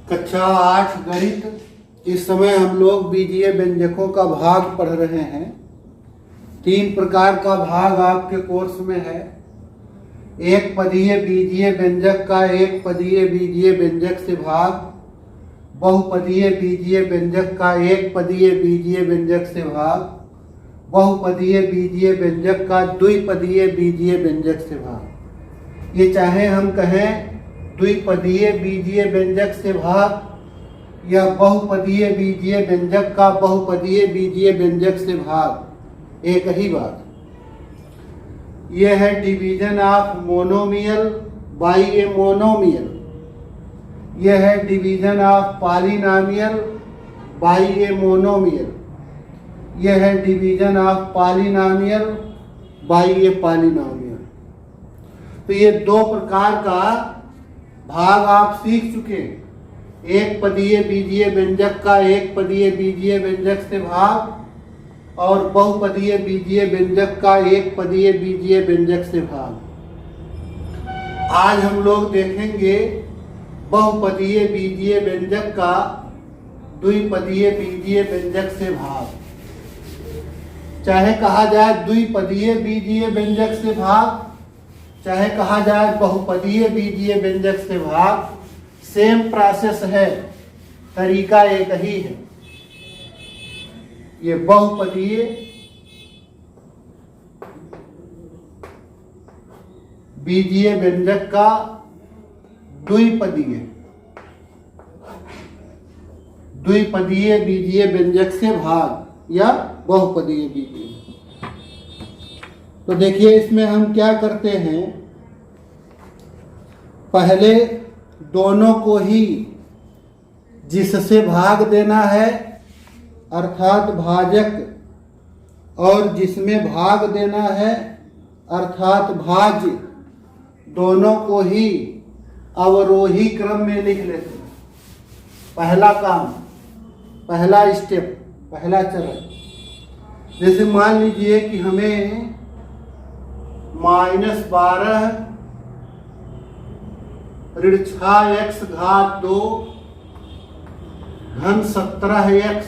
कक्षा 8 गणित। इस समय हम लोग बीजीय व्यंजकों का भाग पढ़ रहे हैं। 3 प्रकार का भाग आपके कोर्स में है। एक पदीय बीजीय व्यंजक का एक पदीय बीजीय व्यंजक से भाग, बहुपदीय बीजीय व्यंजक का एक पदीय बीजीय व्यंजक से भाग, बहुपदीय बीजीय व्यंजक का द्विपदीय बीजीय व्यंजक से भाग। ये चाहे हम कहें द्विपदीय बीजीय व्यंजक से भाग या बहुपदीय बीजीय व्यंजक का बहुपदीय बीजीय व्यंजक से भाग, एक ही बात। यह है division of monomial by a monomial. यह है division of polynomial by a monomial. यह है division of polynomial by a polynomial. तो ये 2 प्रकार का भाग आप सीख चुके। एक पदीय बीजीय व्यंजक का एक पदीय बीजीय व्यंजक से भाग और बहुपदीय बीजीय व्यंजक का एक पदीय बीजीय व्यंजक से भाग। आज हम लोग देखेंगे बहुपदीय बीजीय व्यंजक का द्विपदीय बीजीय व्यंजक से भाग। चाहे कहा जाए द्विपदीय बीजीय व्यंजक से भाग, चाहे कहा जाए बहुपदीय बीजीय व्यंजक से भाग, सेम प्रोसेस है, तरीका एक ही है। ये बहुपदीय बीजीय व्यंजक का द्विपदीय बीजीय व्यंजक से भाग या बहुपदीय बीजीय। तो देखिए इसमें हम क्या करते हैं, पहले दोनों को ही जिससे भाग देना है अर्थात भाजक और जिसमें भाग देना है अर्थात भाज्य, दोनों को ही अवरोही क्रम में लिख लेते हैं। पहला काम, पहला स्टेप, पहला चरण। जैसे मान लीजिए कि हमें -12 ऋण 6x घात 2 धन 17x,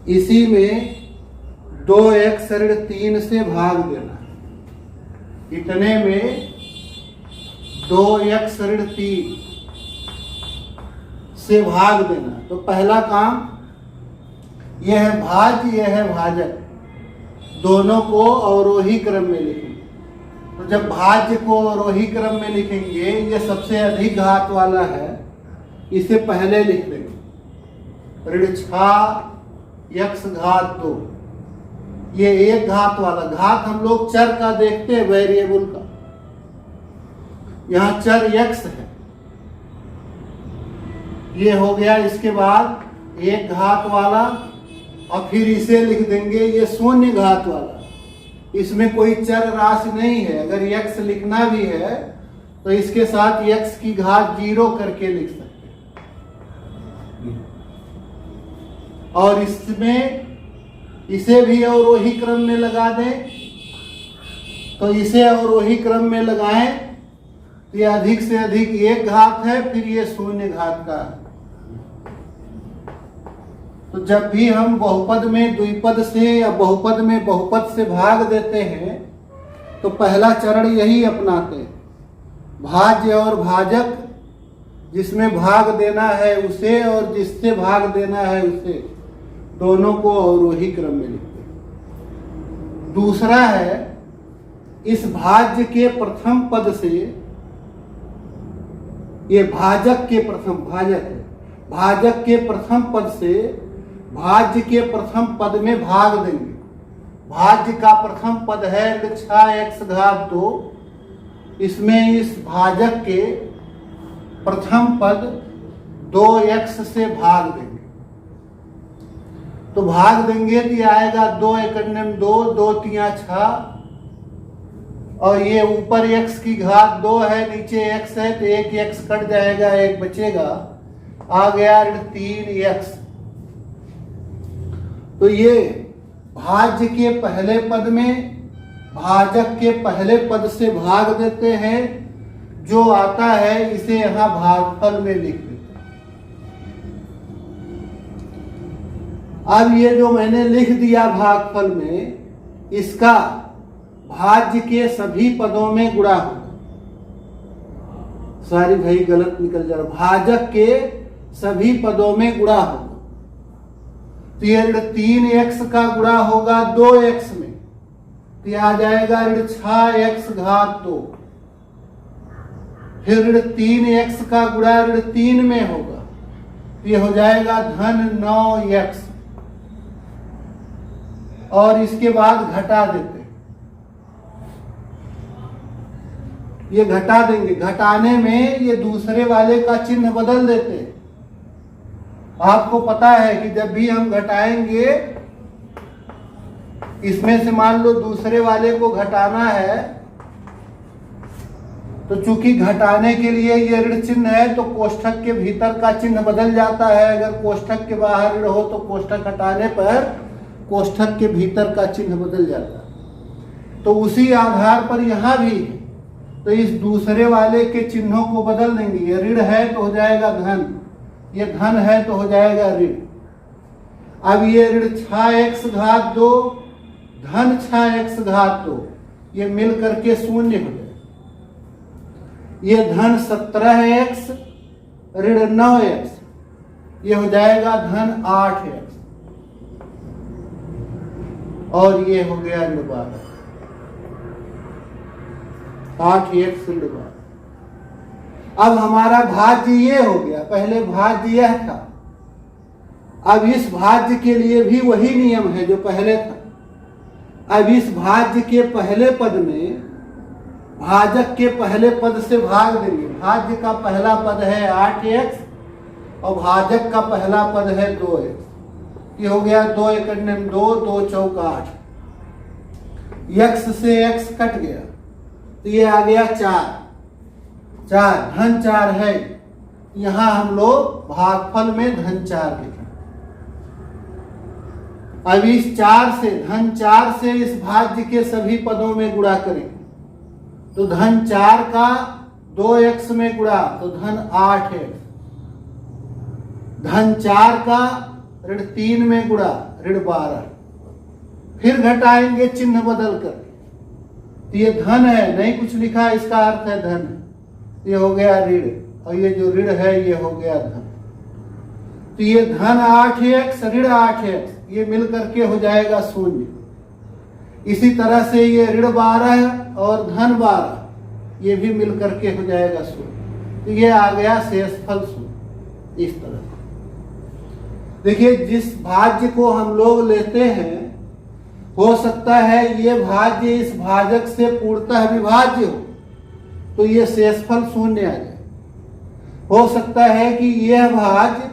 इसी में 2x ऋण 3 से भाग देना है। इतने में 2x ऋण 3 से भाग देना। तो पहला काम यह है भाज्य, यह है भाजक, दोनों को अवरोही क्रम में लिखेंगे। तो जब भाज्य को अवरोही क्रम में लिखेंगे, ये सबसे अधिक घात वाला है, इसे पहले लिख देंगे ऋण 6x घात 2। ये एक घात वाला, घात हम लोग चर का देखते हैं, वेरिएबल का। यहाँ चर x है, ये हो गया। इसके बाद एक घात वाला और फिर इसे लिख देंगे ये शून्य घात वाला। इसमें कोई चर राशि नहीं है। अगर x लिखना भी है तो इसके साथ x की घात 0 करके लिख सकते हैं। और इसमें इसे भी अवरोही क्रम में लगा दें, तो इसे अवरोही क्रम में लगाएं तो ये अधिक से अधिक एक घात है, फिर ये शून्य घात का है। तो जब भी हम बहुपद में द्विपद से या बहुपद में बहुपद से भाग देते हैं तो पहला चरण यही अपनाते हैं। भाज्य और भाजक, जिसमें भाग देना है उसे और जिससे भाग देना है उसे, दोनों को अवरोही क्रम में लिखते हैं। दूसरा है इस भाज्य के प्रथम पद से, ये भाजक के प्रथम, भाजक है, भाजक के प्रथम पद से भाज्य के प्रथम पद में भाग देंगे। भाज्य का प्रथम पद है 6x घात 2, इसमें इस भाजक के प्रथम पद 2x से भाग देंगे। तो भाग देंगे तो ये आएगा 2 एकम 2, 2 तिया 6, और ये ऊपर x की घात 2 है, नीचे x है, तो एक x कट जाएगा, एक बचेगा, आ गया 3x। तो ये भाज्य के पहले पद में भाजक के पहले पद से भाग देते हैं, जो आता है इसे यहाँ भागफल में लिख देते हैं। अब ये जो मैंने लिख दिया भागफल में, इसका भाज्य के सभी पदों में गुणा होगा। सारी भाई गलत निकल जा रहा, भाजक के सभी पदों में गुणा होगा। तो ये ऋण 3x का गुणा होगा 2x में, तो ये आ जाएगा ऋण 6x घात 2। फिर ऋण 3x का गुणा ऋण 3 में होगा, तो ये हो जाएगा धन 9x। और इसके बाद घटा देते, ये घटा देंगे, घटाने में ये दूसरे वाले का चिन्ह बदल देते। आपको पता है कि जब भी हम घटाएंगे, इसमें से मान लो दूसरे वाले को घटाना है, तो चूंकि घटाने के लिए ये ऋण चिन्ह है तो कोष्ठक के भीतर का चिन्ह बदल जाता है। अगर कोष्ठक के बाहर ऋण हो तो कोष्ठक हटाने पर कोष्ठक के भीतर का चिन्ह बदल जाता है। तो उसी आधार पर यहां भी, तो इस दूसरे वाले के चिन्हों को बदल देंगे। ये ऋण है तो हो जाएगा धन, ये धन है तो हो जाएगा ऋण। अब ये ऋण 6x घात 2 धन 6x घात 2 ये मिल करके शून्य हो जाए। ये धन 17x ऋण 9x ये हो जाएगा धन 8x। और ये हो गया ऋण 12, 8x ऋण 12। अब हमारा भाज्य ये हो गया, पहले भाज्य यह था। अब इस भाज्य के लिए भी वही नियम है जो पहले था। अब इस भाज्य के पहले पद में भाजक के पहले पद से भाग देंगे। भाज्य का पहला पद है 8x और भाजक का पहला पद है 2x। ये हो गया 2 एकड़ 2, 2 चौक 8। x से x कट गया तो ये आ गया 4 धन 4 है। यहां हम लोग भागफल में धन 4 लिखें। अब इस 4 से, धन 4 से इस भाज्य के सभी पदों में गुणा करें तो धन 4 का 2x में गुणा तो धन 8x। धन 4 का ऋण 3 में गुणा ऋण 12। फिर घटाएंगे चिन्ह बदल कर, तो ये धन है, नहीं कुछ लिखा, इसका अर्थ है धन। ये हो गया ऋण, और ये जो ऋण है ये हो गया धन। तो ये धन 8x ऋण 8x ये मिल करके हो जाएगा शून्य। इसी तरह से ये ऋण 12 और धन 12 ये भी मिल करके हो जाएगा शून्य। तो ये आ गया शेषफल शून्य। इस तरह देखिए, जिस भाज्य को हम लोग लेते हैं, हो सकता है ये भाज्य इस भाजक से पूर्णतः विभाज्य हो तो ये शेषफल शून्य आ जाए। हो सकता है कि यह भाज्य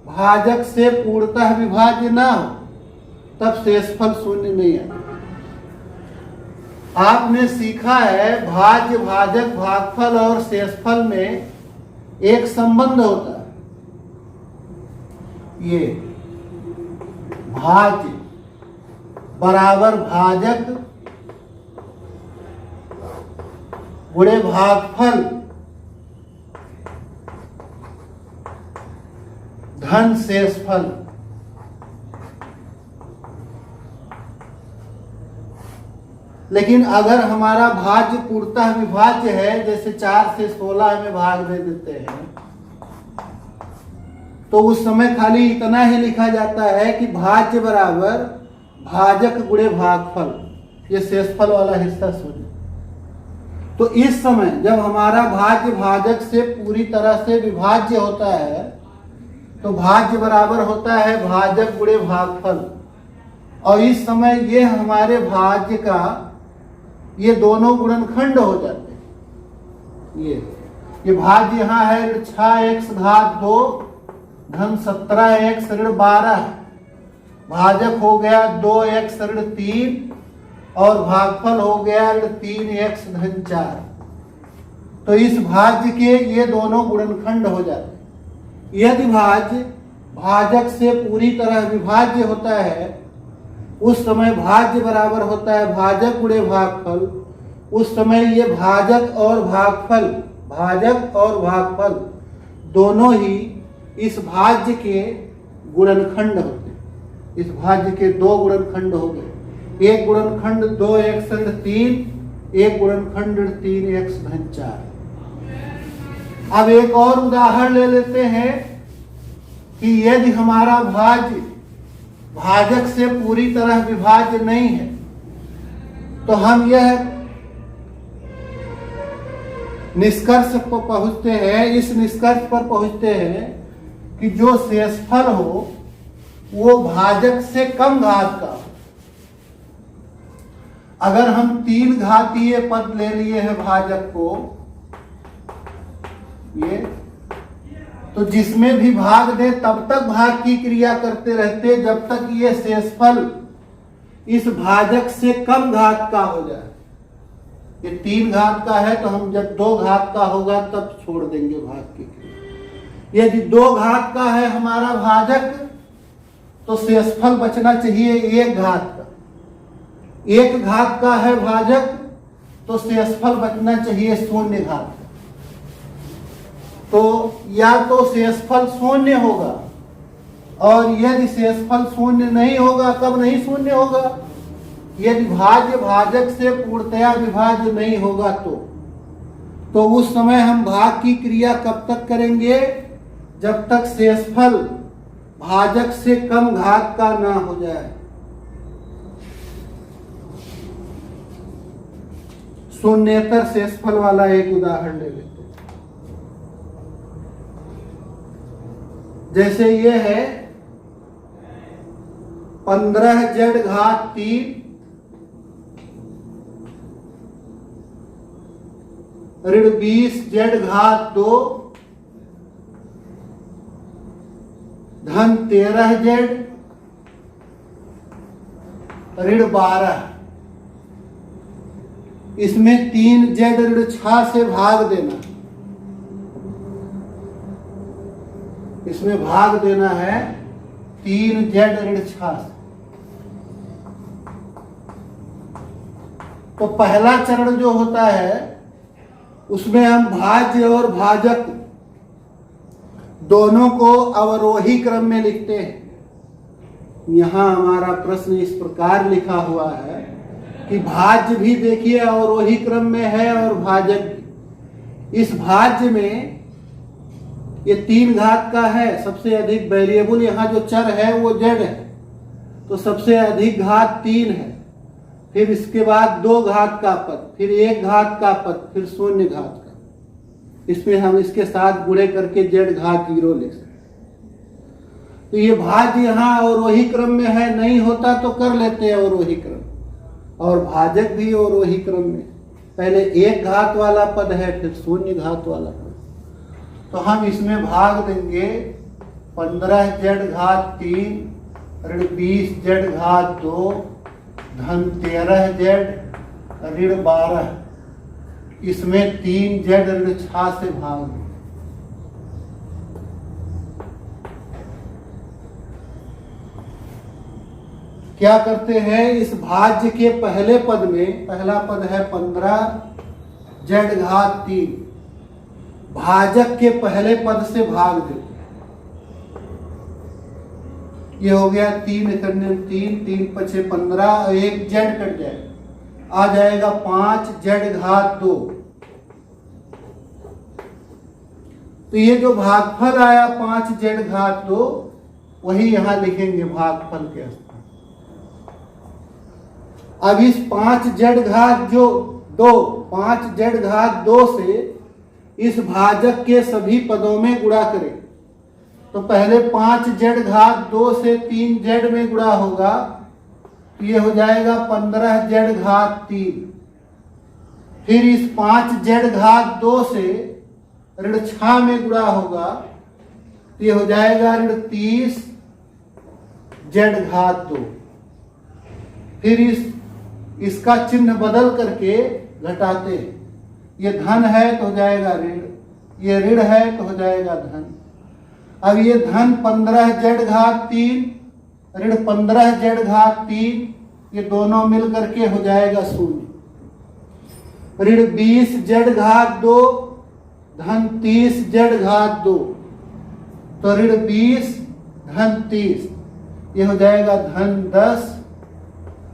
भाजक से पूर्णतः विभाज्य ना हो, तब शेषफल शून्य नहीं आए। आपने सीखा है भाज्य, भाजक, भागफल और शेषफल में एक संबंध होता है। ये भाज्य बराबर भाजक गुणे भागफल धन शेषफल। लेकिन अगर हमारा भाज्य पूर्णतः विभाज्य है, जैसे 4 से 16 में भाग दे देते हैं, तो उस समय खाली इतना ही लिखा जाता है कि भाज्य बराबर भाजक गुणे भागफल, ये शेषफल वाला हिस्सा शून्य। तो इस समय जब हमारा भाज्य भाजक से पूरी तरह से विभाज्य होता है तो भाज्य बराबर होता है भाजक गुणे भागफल। और इस समय ये हमारे भाज्य का ये दोनों गुणनखंड हो जाते हैं। ये भाज्य यहाँ है ऋण 6x घात 2 धन 17x ऋण 12। भाजक हो गया 2x ऋण 3 और भागफल हो गया ऋण 3x धन 4। तो इस भाज्य के ये दोनों गुणनखंड हो जाते हैं। यदि भाज्य भाजक से पूरी तरह विभाज्य होता है, उस समय भाज्य बराबर होता है भाजक गुणे भागफल। उस समय ये भाजक और भागफल भाजक और भागफल दोनों ही इस भाज्य के गुणनखंड होते हैं। इस भाज्य के दो गुणनखंड हो गए, एक गुणनखंड 2x-3, एक गुणनखंड 3x-4। अब एक और उदाहरण ले लेते हैं कि यदि हमारा भाज्य भाजक से पूरी तरह विभाज्य नहीं है तो हम यह निष्कर्ष पर पहुंचते हैं, इस निष्कर्ष पर पहुंचते हैं कि जो शेषफल हो वो भाजक से कम घात का हो। अगर हम 3 घातीय पद ले लिए हैं भाजक को, ये तो जिसमें भी भाग दे तब तक भाग की क्रिया करते रहते जब तक ये शेषफल इस भाजक से कम घात का हो जाए। ये 3 घात का है तो हम जब 2 घात का होगा तब छोड़ देंगे भाग की क्रिया। यदि 2 घात का है हमारा भाजक तो शेषफल बचना चाहिए 1 घात का। 1 घात का है भाजक तो शेषफल बचना चाहिए 0 घात का। तो या तो शेषफल 0 होगा, और यदि शेषफल 0 नहीं होगा, कब नहीं 0 होगा? यदि भाज्य भाजक से पूर्णतया विभाज्य नहीं होगा तो उस समय हम भाग की क्रिया कब तक करेंगे? जब तक शेषफल भाजक से कम घात का ना हो जाए। शून्येतर शेषफल वाला एक उदाहरण ले लेते हैं। जैसे ये है 15z-3 ऋण 20z-2 धन 13z ऋण 12। इसमें 3z ऋण 6 से भाग देना, इसमें भाग देना है 3z ऋण 6 से। तो पहला चरण जो होता है उसमें हम भाज्य और भाजक दोनों को अवरोही क्रम में लिखते हैं। यहां हमारा प्रश्न इस प्रकार लिखा हुआ है कि भाज्य भी देखिए अवरोही क्रम में है और भाजक भी। इस भाज्य में ये 3 घात का है, सबसे अधिक वेरिएबल यहाँ जो चर है वो z है, तो सबसे अधिक घात 3 है। फिर इसके बाद 2 घात का पद, फिर 1 घात का पद, फिर 0 घात का। इसमें हम इसके साथ गुणे करके z-0 लिख सकते। तो ये भाज्य यहाँ अवरोही क्रम में है, नहीं होता तो कर लेते हैं अवरोही क्रम, और भाजक भी अवरोही क्रम में। पहले 1 घात वाला पद है, फिर 0 घात वाला पद। तो हम इसमें भाग देंगे 15z-3 ऋण 20z-2 धन 13z ऋण 12। इसमें 3z ऋण 6 से भाग दें। क्या करते हैं? इस भाज्य के पहले पद में, पहला पद है 15z-3, भाजक के पहले पद से भाग देते। ये हो गया 3 करने 3 पछे 15 और 1 z कट जाएगा, आ जाएगा 5z-2। तो ये जो भागफल आया 5z-2 वही यहां लिखेंगे भागफल के स्थान। अब इस 5z-2 से इस भाजक के सभी पदों में गुणा करें। तो पहले 5z-2 से 3z में गुणा होगा, तो ये हो जाएगा 15z-3। फिर इस 5z-2 से ऋण 6 में गुणा होगा, तो ये हो जाएगा ऋण 30z-2। फिर इसका चिन्ह बदल करके घटाते, ये धन है तो हो जाएगा ऋण, ये ऋण है तो हो जाएगा धन। अब ये धन 15z-3 ऋण 15z-3 ये दोनों मिल करके हो जाएगा 0। ऋण 20z-2 धन 30 जेड घात 2, तो ऋण 20 धन 30, ये हो जाएगा धन 10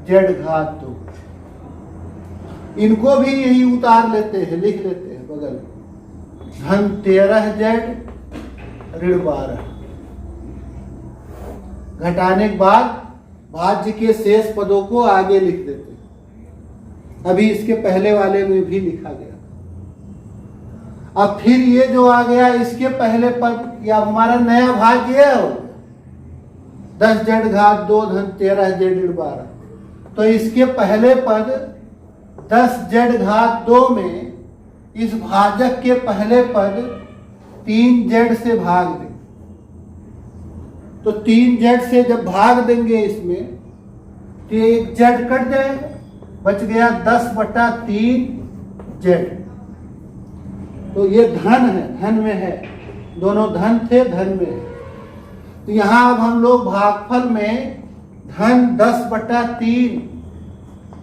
जेड घात 2। इनको भी यही उतार लेते हैं, लिख लेते हैं बगल में, धन 13 जेड ऋण 12। घटाने के बाद भाज्य के शेष पदों को आगे लिख देते हैं। अभी इसके पहले वाले में भी लिखा गया। अब फिर ये जो आ गया इसके पहले पद, या हमारा नया भाज्य है 10 जेड घात 2 धन 13 जेड ऋण 12। तो इसके पहले पद 10 जेड घात 2 में इस भाजक के पहले पद 3 जेड से भाग दें। तो 3 जेड से जब भाग देंगे इसमें तो एक जेड कट जाएगा, बच गया 10/3 जेड। तो ये धन है, धन में है, दोनों धन थे, धन में है। तो यहां अब हम लोग भागफल में धन 10/3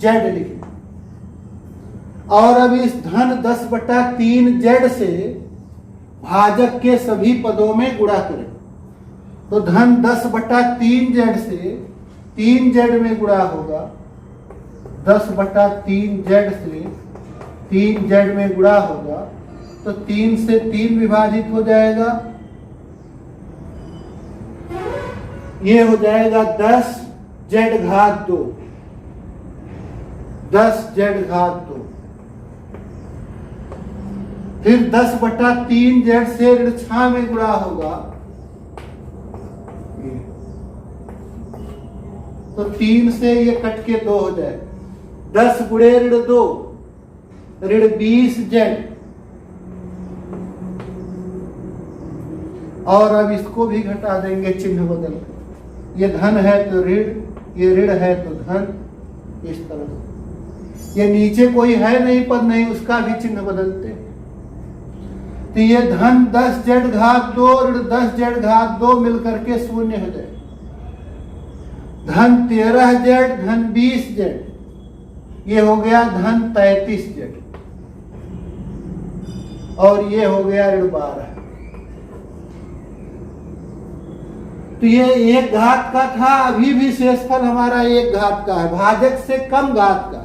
जेड लिखे, और अब इस धन 10/3 जेड से भाजक के सभी पदों में गुणा करें। तो धन 10/3 जेड से 3 जेड में गुणा होगा, 10/3 जेड से 3 जेड में गुणा होगा, तो 3 से 3 विभाजित हो जाएगा, ये हो जाएगा 10 जेड घात 2, 10 जेड घात 2। फिर 10/3 जेड से ऋण 6 में गुणा होगा, तो 3 से ये कट के 2 हो जाए, 10 गुणे ऋण 2 ऋण 20 जेड। और अब इसको भी घटा देंगे चिन्ह बदल कर, ये धन है तो ऋण, ये ऋण है तो धन, इस तरह से। ये नीचे कोई है नहीं पद, नहीं उसका भी चिन्ह बदलते। तो ये धन 10 जेड घात 2 ऋण 10 जेड घात 2 मिलकर के 0 हो जाए। धन 13 जेड धन 20 जेड, ये हो गया धन 33 जेड, और ये हो गया ऋण 12। तो ये 1 घात का था, अभी भी शेषफल हमारा 1 घात का है, भाजक से कम घात का।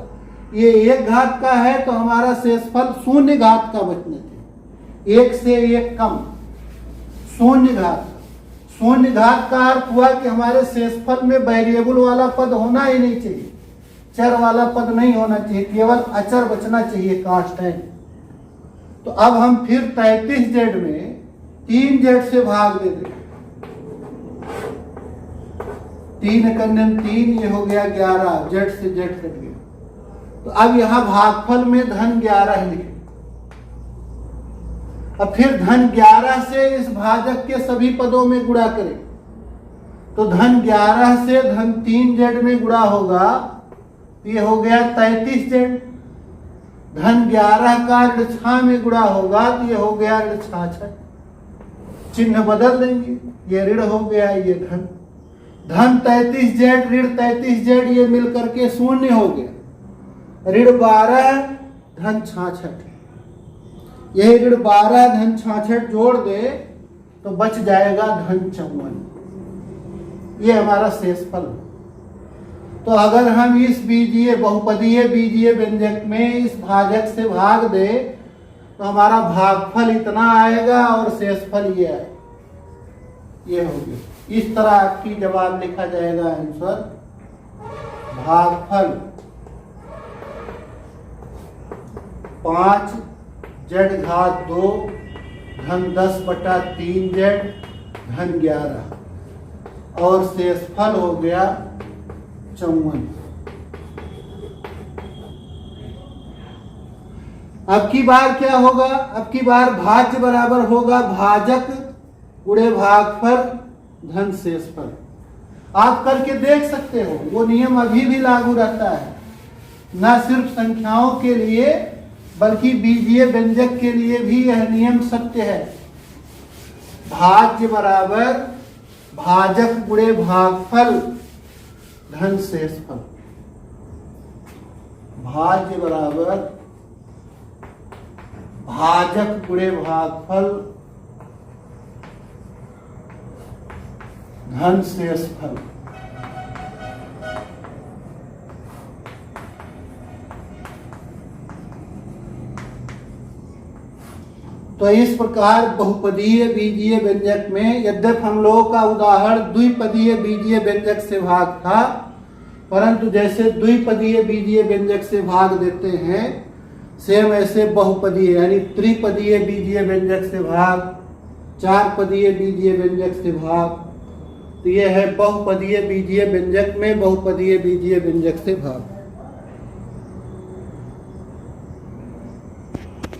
ये 1 घात का है तो हमारा शेषफल 0 घात का बचने थे, 1 से 1 कम, 0 घात। 0 घात का अर्थ हुआ कि हमारे शेषफल में वेरिएबल वाला पद होना ही नहीं चाहिए, चर वाला पद नहीं होना चाहिए, केवल अचर बचना चाहिए, कांस्टेंट। तो अब हम फिर 33 जेड में 3 जेड से भाग दे दें, 3 कन्यन 3, ये हो गया 11, जेड से जेड कट गया। तो अब यहां भागफल में धन 11 लिखे। अब फिर धन 11 से इस भाजक के सभी पदों में गुणा करें, तो धन 11 से धन 3 जेड में गुणा होगा, ये हो गया 33 जेड। धन 11 का ऋण 6 में गुणा होगा, तो ये हो गया ऋण 66। चिन्ह बदल देंगे, ये ऋण हो गया, ये धन। धन 33 जेड ऋण 33 जेड, ये मिलकर के 0 हो गया, ऋण 12 धन 66। यही ऋण 12 धन 66 जोड़ दे तो बच जाएगा धन 54। ये हमारा शेषफल। तो अगर हम इस बीजीय बहुपदीय बीजीय व्यंजक में इस भाजक से भाग दे तो हमारा भागफल इतना आएगा और शेषफल ये आएगा, ये हो गया। इस तरह आपकी जवाब लिखा जाएगा आंसर, भागफल 5 जेड घात 2 धन 10/3 जेड धन 11, और शेषफल हो गया 54। अब की बार क्या होगा? अब की बार भाज्य बराबर होगा भाजक गुणे भागफल धन शेषफल। आप करके देख सकते हो, वो नियम अभी भी लागू रहता है, न सिर्फ संख्याओं के लिए बल्कि बीजीय व्यंजक के लिए भी यह नियम सत्य है। भाज्य बराबर भाजक गुणे भागफल धन शेषफल। भाज्य बराबर भाजक गुणे भागफल धन शेष फल। तो इस प्रकार बहुपदीय बीजीय व्यंजक में यद्यपि हम लोगों का उदाहरण द्विपदीय बीजीय व्यंजक से भाग था, परंतु जैसे द्विपदीय बीजीय व्यंजक से भाग देते हैं सेम ऐसे बहुपदीय यानी त्रिपदीय बीजीय व्यंजक से भाग, चार पदीय बीजीय व्यंजक से भाग। तो यह है बहुपदीय बीजीय व्यंजक में बहुपदीय बीजीय व्यंजक से भाग।